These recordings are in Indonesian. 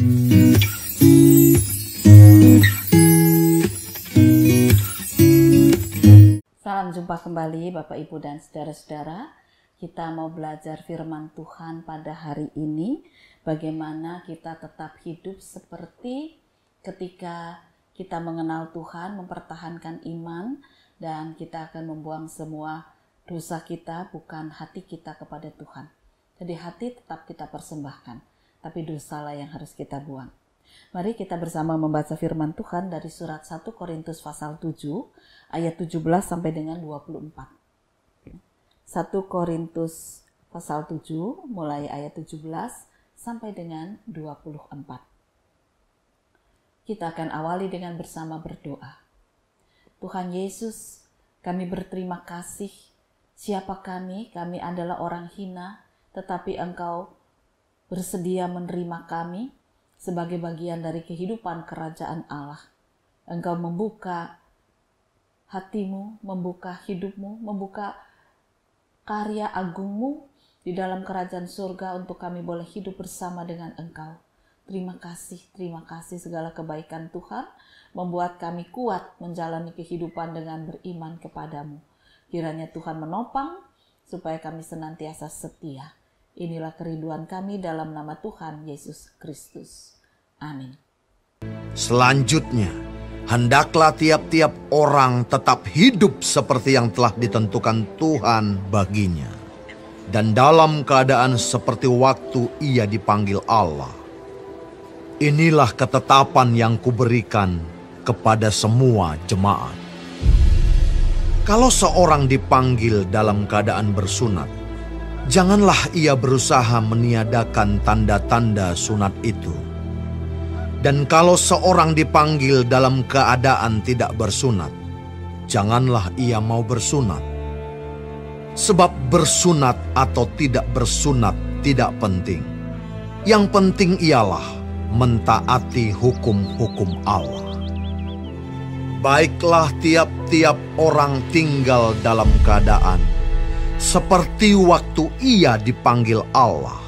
Salam jumpa kembali Bapak Ibu dan saudara-saudara. Kita mau belajar firman Tuhan pada hari ini. Bagaimana kita tetap hidup seperti ketika kita mengenal Tuhan, mempertahankan iman, dan kita akan membuang semua dosa kita, bukan hati kita kepada Tuhan. Jadi hati tetap kita persembahkan, tapi dosalah yang harus kita buang. Mari kita bersama membaca firman Tuhan dari surat 1 Korintus pasal 7 ayat 17 sampai dengan 24. 1 Korintus pasal 7 mulai ayat 17 sampai dengan 24. Kita akan awali dengan bersama berdoa. Tuhan Yesus, kami berterima kasih. Siapa kami? Kami adalah orang hina, tetapi Engkau bersedia menerima kami sebagai bagian dari kehidupan kerajaan Allah. Engkau membuka hatimu, membuka hidupmu, membuka karya agungmu di dalam kerajaan surga untuk kami boleh hidup bersama dengan Engkau. Terima kasih segala kebaikan Tuhan membuat kami kuat menjalani kehidupan dengan beriman kepadamu. Kiranya Tuhan menopang supaya kami senantiasa setia. Inilah kerinduan kami dalam nama Tuhan Yesus Kristus. Amin. Selanjutnya, hendaklah tiap-tiap orang tetap hidup seperti yang telah ditentukan Tuhan baginya, dan dalam keadaan seperti waktu ia dipanggil Allah. Inilah ketetapan yang kuberikan kepada semua jemaat. Kalau seorang dipanggil dalam keadaan bersunat, janganlah ia berusaha meniadakan tanda-tanda sunat itu. Dan kalau seorang dipanggil dalam keadaan tidak bersunat, janganlah ia mau bersunat. Sebab bersunat atau tidak bersunat tidak penting. Yang penting ialah mentaati hukum-hukum Allah. Baiklah tiap-tiap orang tinggal dalam keadaan seperti waktu ia dipanggil Allah.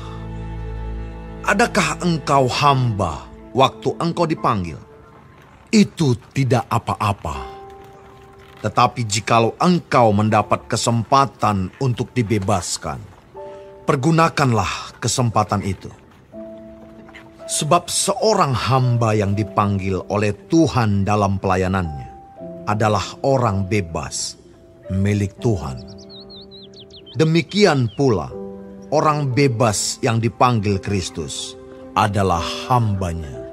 Adakah engkau hamba waktu engkau dipanggil? Itu tidak apa-apa. Tetapi jikalau engkau mendapat kesempatan untuk dibebaskan, pergunakanlah kesempatan itu. Sebab seorang hamba yang dipanggil oleh Tuhan dalam pelayanannya adalah orang bebas milik Tuhan. Demikian pula orang bebas yang dipanggil Kristus adalah hambanya.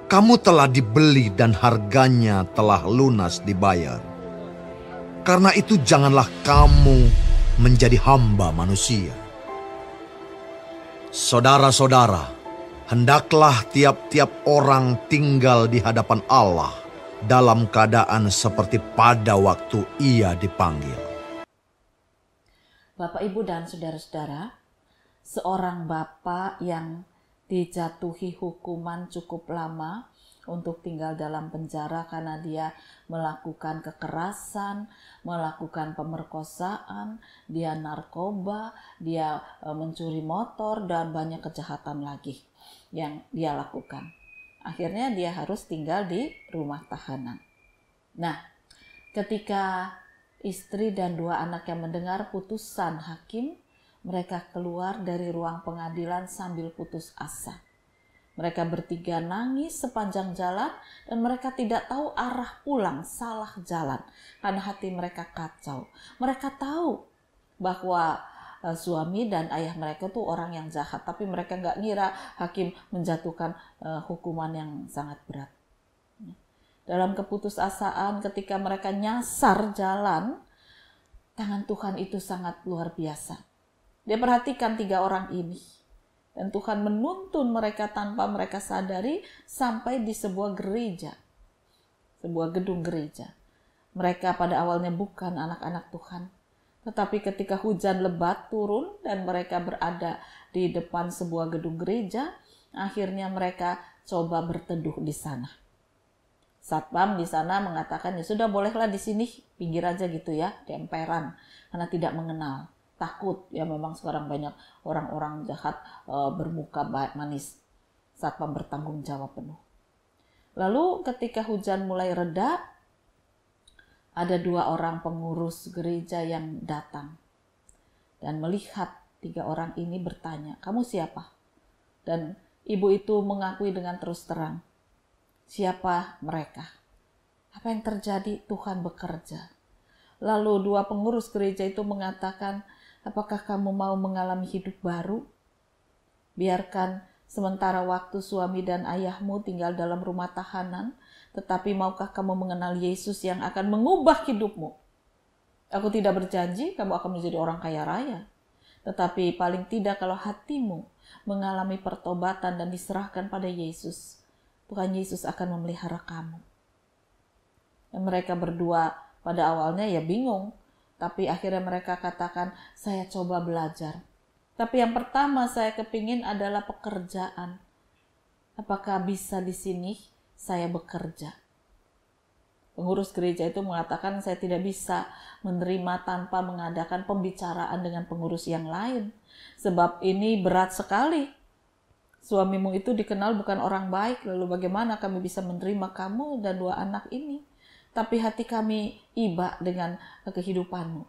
Kamu telah dibeli dan harganya telah lunas dibayar. Karena itu janganlah kamu menjadi hamba manusia. Saudara-saudara, hendaklah tiap-tiap orang tinggal di hadapan Allah dalam keadaan seperti pada waktu ia dipanggil. Bapak, Ibu, dan saudara-saudara, seorang bapak yang dijatuhi hukuman cukup lama untuk tinggal dalam penjara karena dia melakukan kekerasan, melakukan pemerkosaan, dia narkoba, dia mencuri motor, dan banyak kejahatan lagi yang dia lakukan. Akhirnya dia harus tinggal di rumah tahanan. Nah, ketika istri dan 2 anaknya mendengar putusan hakim, mereka keluar dari ruang pengadilan sambil putus asa. Mereka bertiga nangis sepanjang jalan dan mereka tidak tahu arah pulang, salah jalan karena hati mereka kacau. Mereka tahu bahwa suami dan ayah mereka tuh orang yang jahat, tapi mereka nggak ngira hakim menjatuhkan hukuman yang sangat berat. Dalam keputusasaan ketika mereka nyasar jalan, tangan Tuhan itu sangat luar biasa. Dia perhatikan 3 orang ini. Dan Tuhan menuntun mereka tanpa mereka sadari sampai di sebuah gereja. Sebuah gedung gereja. Mereka pada awalnya bukan anak-anak Tuhan. Tetapi ketika hujan lebat turun dan mereka berada di depan sebuah gedung gereja, akhirnya mereka coba berteduh di sana. Satpam di sana mengatakan, ya sudah bolehlah di sini pinggir aja gitu ya, di emperan, karena tidak mengenal, takut ya, memang sekarang banyak orang-orang jahat bermuka manis. satpam bertanggung jawab penuh. Lalu ketika hujan mulai reda, ada 2 orang pengurus gereja yang datang dan melihat 3 orang ini bertanya, "Kamu siapa?" Dan ibu itu mengakui dengan terus terang, "Siapa mereka? Apa yang terjadi? Tuhan bekerja." Lalu 2 pengurus gereja itu mengatakan, "Apakah kamu mau mengalami hidup baru? Biarkan sementara waktu suami dan ayahmu tinggal dalam rumah tahanan, tetapi maukah kamu mengenal Yesus yang akan mengubah hidupmu? Aku tidak berjanji kamu akan menjadi orang kaya raya, tetapi paling tidak kalau hatimu mengalami pertobatan dan diserahkan pada Yesus, Tuhan Yesus akan memelihara kamu." Dan mereka berdua pada awalnya ya bingung, tapi akhirnya mereka katakan, "Saya coba belajar. Tapi yang pertama saya kepingin adalah pekerjaan. Apakah bisa di sini saya bekerja?" Pengurus gereja itu mengatakan, "Saya tidak bisa menerima tanpa mengadakan pembicaraan dengan pengurus yang lain. Sebab ini berat sekali. Suamimu itu dikenal bukan orang baik, lalu bagaimana kami bisa menerima kamu dan 2 anak ini? Tapi hati kami iba dengan kehidupanmu."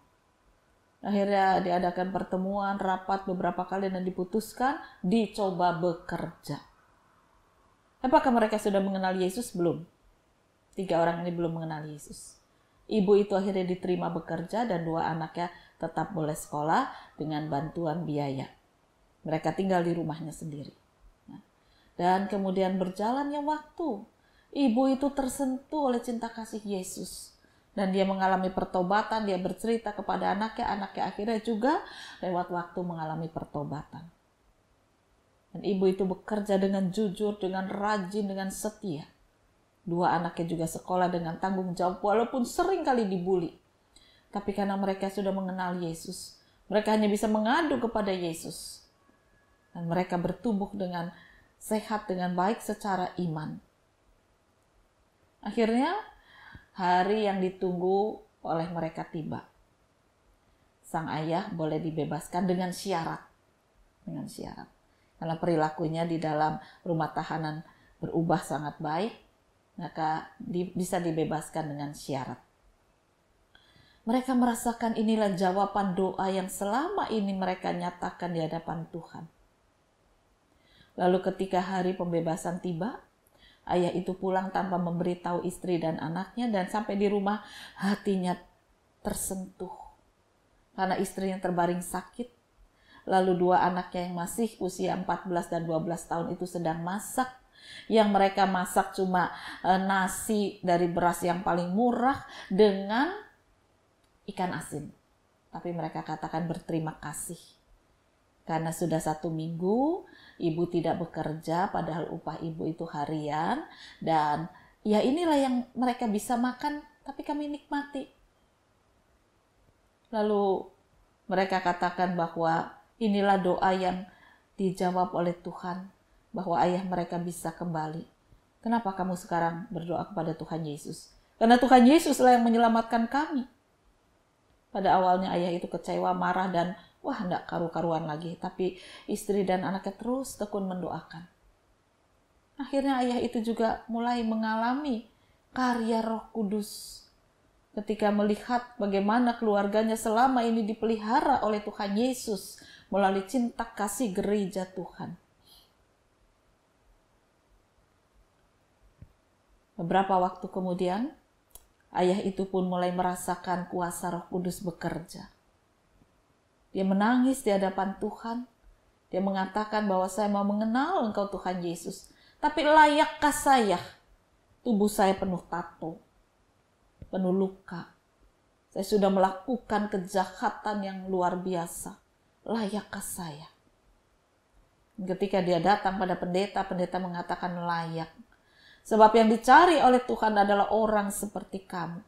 Akhirnya diadakan pertemuan, rapat beberapa kali dan diputuskan dicoba bekerja. Apakah mereka sudah mengenal Yesus? Belum. 3 orang ini belum mengenal Yesus. Ibu itu akhirnya diterima bekerja dan 2 anaknya tetap boleh sekolah dengan bantuan biaya. Mereka tinggal di rumahnya sendiri. Dan kemudian berjalannya waktu, ibu itu tersentuh oleh cinta kasih Yesus. Dan dia mengalami pertobatan, dia bercerita kepada anaknya akhirnya juga lewat waktu mengalami pertobatan. Dan ibu itu bekerja dengan jujur, dengan rajin, dengan setia. 2 anaknya juga sekolah dengan tanggung jawab walaupun sering kali dibully. Tapi karena mereka sudah mengenal Yesus, mereka hanya bisa mengadu kepada Yesus. Dan mereka bertumbuh dengan sehat, dengan baik secara iman. Akhirnya hari yang ditunggu oleh mereka tiba. Sang ayah boleh dibebaskan dengan syarat. Dengan syarat. Karena perilakunya di dalam rumah tahanan berubah sangat baik, maka bisa dibebaskan dengan syarat. Mereka merasakan inilah jawaban doa yang selama ini mereka nyatakan di hadapan Tuhan. Lalu ketika hari pembebasan tiba, ayah itu pulang tanpa memberitahu istri dan anaknya, dan sampai di rumah hatinya tersentuh. Karena istrinya terbaring sakit, lalu 2 anaknya yang masih usia 14 dan 12 tahun itu sedang masak. Yang mereka masak cuma nasi dari beras yang paling murah dengan ikan asin. Tapi mereka katakan berterima kasih. Karena sudah 1 minggu ibu tidak bekerja, padahal upah ibu itu harian. Dan ya inilah yang mereka bisa makan, tapi kami nikmati. Lalu mereka katakan bahwa inilah doa yang dijawab oleh Tuhan, bahwa ayah mereka bisa kembali. Kenapa kamu sekarang berdoa kepada Tuhan Yesus? Karena Tuhan Yesuslah yang menyelamatkan kami. Pada awalnya ayah itu kecewa, marah, dan enggak karu-karuan lagi. Tapi istri dan anaknya terus tekun mendoakan. Akhirnya ayah itu juga mulai mengalami karya Roh Kudus. Ketika melihat bagaimana keluarganya selama ini dipelihara oleh Tuhan Yesus melalui cinta kasih gereja Tuhan. Beberapa waktu kemudian, ayah itu pun mulai merasakan kuasa Roh Kudus bekerja. Dia menangis di hadapan Tuhan. Dia mengatakan bahwa saya mau mengenal Engkau Tuhan Yesus. Tapi layakkah saya? Tubuh saya penuh tato, penuh luka. Saya sudah melakukan kejahatan yang luar biasa. Layakkah saya? Ketika dia datang pada pendeta, pendeta mengatakan layak. Sebab yang dicari oleh Tuhan adalah orang seperti kamu.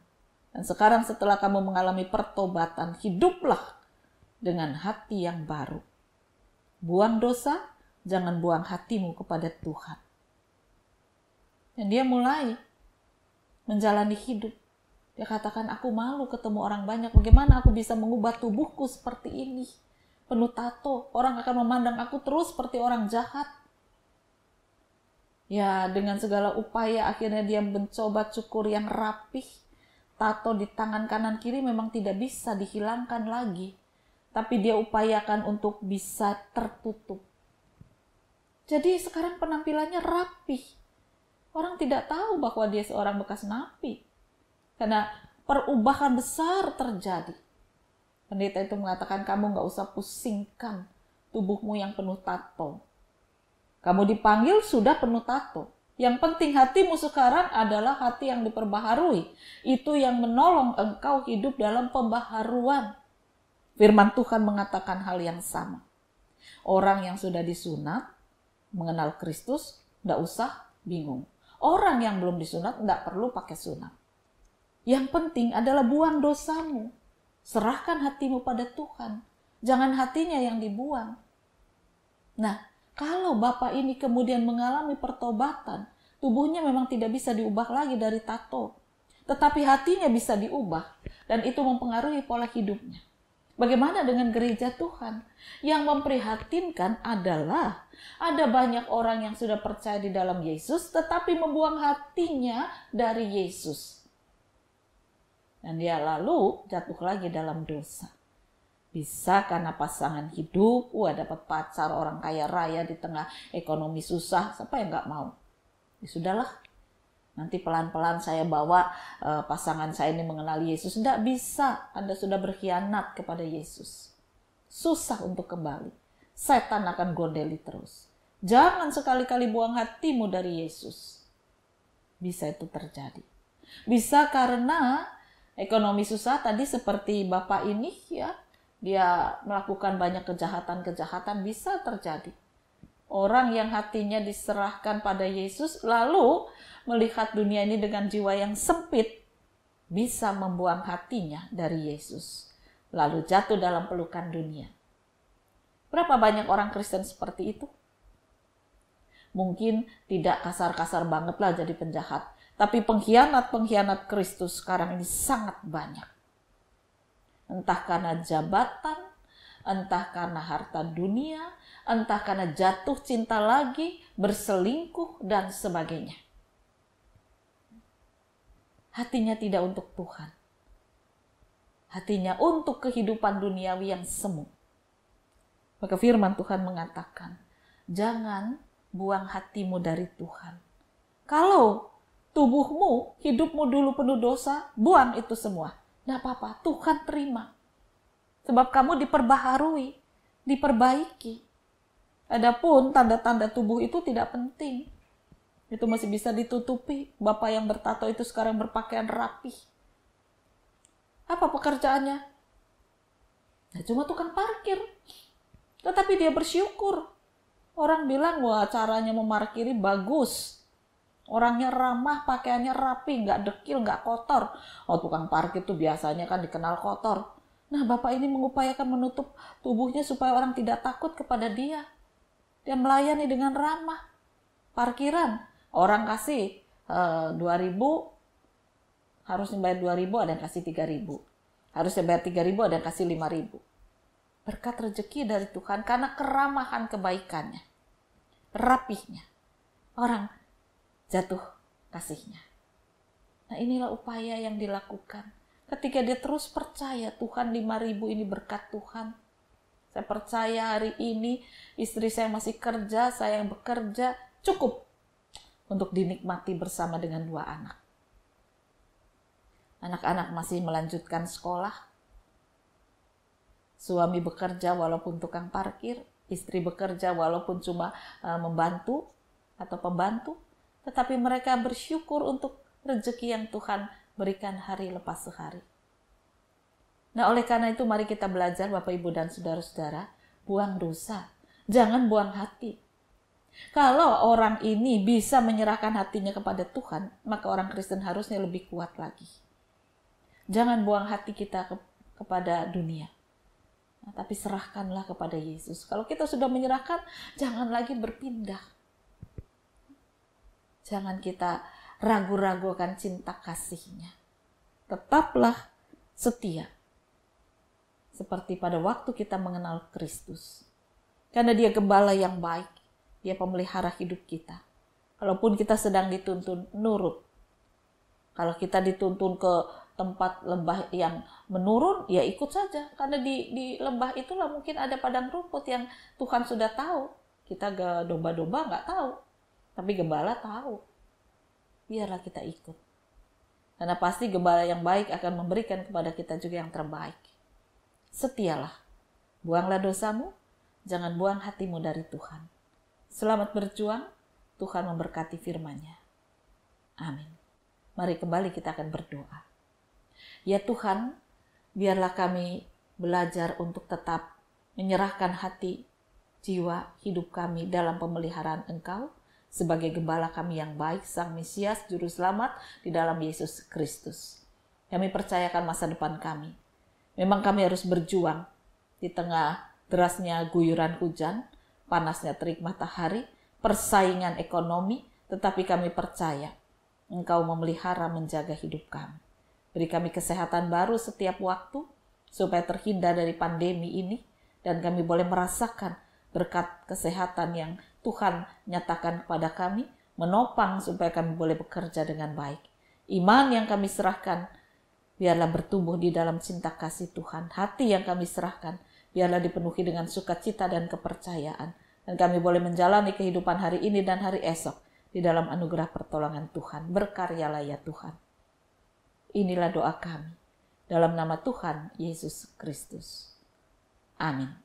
Dan sekarang setelah kamu mengalami pertobatan, hiduplah dengan hati yang baru. Buang dosa, jangan buang hatimu kepada Tuhan. Dan dia mulai menjalani hidup. Dia katakan, aku malu ketemu orang banyak. Bagaimana aku bisa mengubah tubuhku seperti ini? Penuh tato, orang akan memandang aku terus seperti orang jahat. Ya, dengan segala upaya akhirnya dia mencoba cukur yang rapih. Tato di tangan kanan kiri memang tidak bisa dihilangkan lagi. Tapi dia upayakan untuk bisa tertutup. Jadi sekarang penampilannya rapih. Orang tidak tahu bahwa dia seorang bekas napi. Karena perubahan besar terjadi. Pendeta itu mengatakan, kamu gak usah pusingkan tubuhmu yang penuh tato. Kamu dipanggil sudah penuh tato. Yang penting hatimu sekarang adalah hati yang diperbaharui. Itu yang menolong engkau hidup dalam pembaharuan. Firman Tuhan mengatakan hal yang sama. Orang yang sudah disunat, mengenal Kristus, tidak usah bingung. Orang yang belum disunat tidak perlu pakai sunat. Yang penting adalah buang dosamu. Serahkan hatimu pada Tuhan. Jangan hatinya yang dibuang. Nah, kalau Bapak ini kemudian mengalami pertobatan, tubuhnya memang tidak bisa diubah lagi dari tato. Tetapi hatinya bisa diubah. Dan itu mempengaruhi pola hidupnya. Bagaimana dengan gereja Tuhan? Yang memprihatinkan adalah ada banyak orang yang sudah percaya di dalam Yesus, tetapi membuang hatinya dari Yesus. Dan dia lalu jatuh lagi dalam dosa. Bisa karena pasangan hidup, dapat pacar orang kaya raya di tengah ekonomi susah, siapa yang gak mau? Ya sudahlah, nanti pelan-pelan saya bawa pasangan saya ini mengenal Yesus. Tidak bisa, Anda sudah berkhianat kepada Yesus. Susah untuk kembali. Setan akan gondeli terus. Jangan sekali-kali buang hatimu dari Yesus. Bisa itu terjadi. Bisa karena ekonomi susah tadi seperti Bapak ini ya. Dia melakukan banyak kejahatan-kejahatan, bisa terjadi. Orang yang hatinya diserahkan pada Yesus lalu melihat dunia ini dengan jiwa yang sempit, bisa membuang hatinya dari Yesus. Lalu jatuh dalam pelukan dunia. Berapa banyak orang Kristen seperti itu? Mungkin tidak kasar-kasar banget lah jadi penjahat. Tapi pengkhianat-pengkhianat Kristus sekarang ini sangat banyak. Entah karena jabatan, entah karena harta dunia, entah karena jatuh cinta lagi, berselingkuh, dan sebagainya. Hatinya tidak untuk Tuhan. Hatinya untuk kehidupan duniawi yang semu. Maka firman Tuhan mengatakan, jangan buang hatimu dari Tuhan. Kalau tubuhmu, hidupmu dulu penuh dosa, buang itu semua. Tidak apa-apa, Tuhan terima. Sebab kamu diperbaharui, diperbaiki. Adapun tanda-tanda tubuh itu tidak penting. Itu masih bisa ditutupi. Bapak yang bertato itu sekarang berpakaian rapih. Apa pekerjaannya? Nah, cuma tukang parkir. Tetapi dia bersyukur. Orang bilang, wah caranya memarkiri bagus. Orangnya ramah, pakaiannya rapi, nggak dekil, nggak kotor. Oh, tukang parkir itu biasanya kan dikenal kotor. Nah, Bapak ini mengupayakan menutup tubuhnya supaya orang tidak takut kepada dia. Dia melayani dengan ramah. Parkiran, orang kasih 2.000, harusnya bayar 2.000, ada yang kasih 3.000. Harusnya bayar 3.000, ada yang kasih 5.000. Berkat rezeki dari Tuhan karena keramahan kebaikannya. Rapihnya. Orang jatuh kasihnya. Nah, inilah upaya yang dilakukan. Ketika dia terus percaya, Tuhan 5.000 ini berkat Tuhan. Saya percaya hari ini istri saya masih kerja, saya yang bekerja, cukup untuk dinikmati bersama dengan 2 anak. Anak-anak masih melanjutkan sekolah. Suami bekerja walaupun tukang parkir, istri bekerja walaupun cuma membantu atau pembantu. Tetapi mereka bersyukur untuk rezeki yang Tuhan berikan hari lepas sehari. Nah, oleh karena itu mari kita belajar Bapak Ibu dan saudara-saudara, buang dosa. Jangan buang hati. Kalau orang ini bisa menyerahkan hatinya kepada Tuhan, maka orang Kristen harusnya lebih kuat lagi. Jangan buang hati kita kepada dunia. Nah, tapi serahkanlah kepada Yesus. Kalau kita sudah menyerahkan, jangan lagi berpindah. Jangan kita ragu-ragu akan cinta kasihnya. Tetaplah setia. Seperti pada waktu kita mengenal Kristus. Karena dia gembala yang baik. Dia pemelihara hidup kita. Kalaupun kita sedang dituntun nurut. Kalau kita dituntun ke tempat lembah yang menurun, ya ikut saja. Karena di lembah itulah mungkin ada padang rumput yang Tuhan sudah tahu. Kita domba-domba nggak tahu. Tapi gembala tahu. Biarlah kita ikut. Karena pasti gembala yang baik akan memberikan kepada kita juga yang terbaik. Setialah. Buanglah dosamu, jangan buang hatimu dari Tuhan. Selamat berjuang, Tuhan memberkati firman-Nya. Amin. Mari kembali kita akan berdoa. Ya Tuhan, biarlah kami belajar untuk tetap menyerahkan hati, jiwa, hidup kami dalam pemeliharaan Engkau sebagai gembala kami yang baik, Sang Mesias, Juru Selamat di dalam Yesus Kristus. Kami percayakan masa depan kami. Memang kami harus berjuang di tengah derasnya guyuran hujan, panasnya terik matahari, persaingan ekonomi, tetapi kami percaya Engkau memelihara menjaga hidup kami. Beri kami kesehatan baru setiap waktu, supaya terhindar dari pandemi ini, dan kami boleh merasakan berkat kesehatan yang Tuhan nyatakan kepada kami, menopang supaya kami boleh bekerja dengan baik. Iman yang kami serahkan, biarlah bertumbuh di dalam cinta kasih Tuhan. Hati yang kami serahkan, biarlah dipenuhi dengan sukacita dan kepercayaan. Dan kami boleh menjalani kehidupan hari ini dan hari esok di dalam anugerah pertolongan Tuhan. Berkaryalah ya Tuhan. Inilah doa kami. Dalam nama Tuhan Yesus Kristus. Amin.